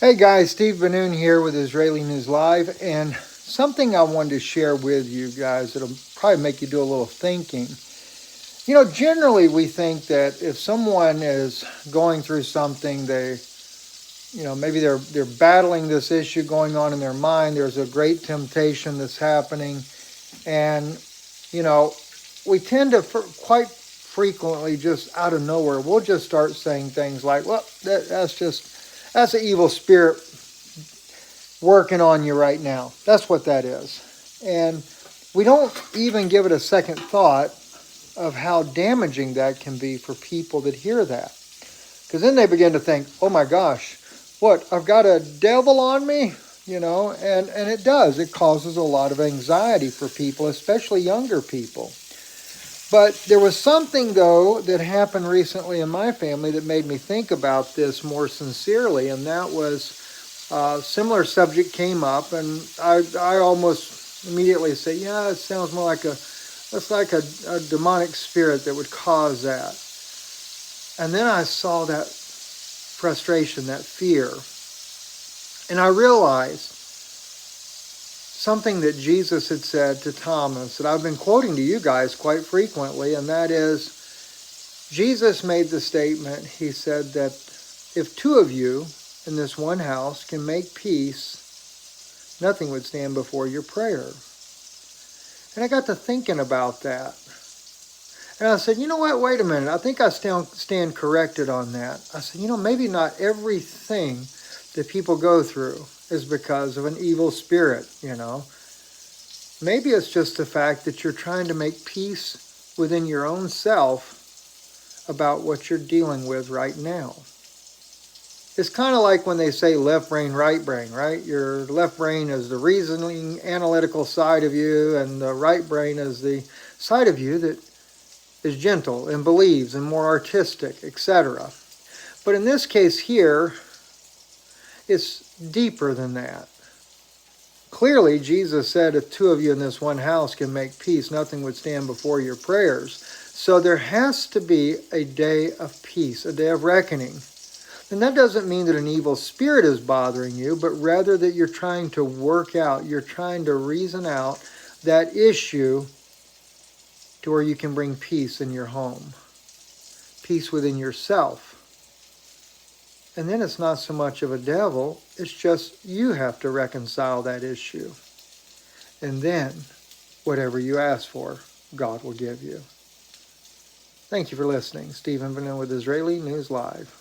Hey guys, Steve Benoon here with Israeli News Live, and something I wanted to share with you guys that'll probably make you do a little thinking. Generally we think that if someone is going through something, maybe they're battling this issue going on in their mind, there's a great temptation that's happening, and you know, we tend to quite frequently just out of nowhere, we'll just start saying things like, well, that's an evil spirit working on you right now. That's what that is. And we don't even give it a second thought of how damaging that can be for people that hear that. Because then they begin to think, oh my gosh, what, I've got a devil on me? And it does. It causes a lot of anxiety for people, especially younger people. But there was something, though, that happened recently in my family that made me think about this more sincerely, and that was a similar subject came up, and I almost immediately say, yeah, it sounds more like that's like a demonic spirit that would cause that. And then I saw that frustration, that fear, and I realized something that Jesus had said to Thomas that I've been quoting to you guys quite frequently, and that is, Jesus made the statement, he said that if two of you in this one house can make peace, nothing would stand before your prayer. And I got to thinking about that. And I said, you know what, wait a minute, I think I stand corrected on that. I said, maybe not everything that people go through is because of an evil spirit, Maybe it's just the fact that you're trying to make peace within your own self about what you're dealing with right now. It's kind of like when they say left brain, right brain, right? Your left brain is the reasoning, analytical side of you, and the right brain is the side of you that is gentle and believes and more artistic, etc. But in this case here, it's deeper than that. Clearly, Jesus said, if two of you in this one house can make peace, nothing would stand before your prayers. So there has to be a day of peace, a day of reckoning. And that doesn't mean that an evil spirit is bothering you, but rather that you're trying to work out, you're trying to reason out that issue to where you can bring peace in your home, peace within yourself. And then it's not so much of a devil, it's just you have to reconcile that issue. And then, whatever you ask for, God will give you. Thank you for listening. Stephen Benoon with Israeli News Live.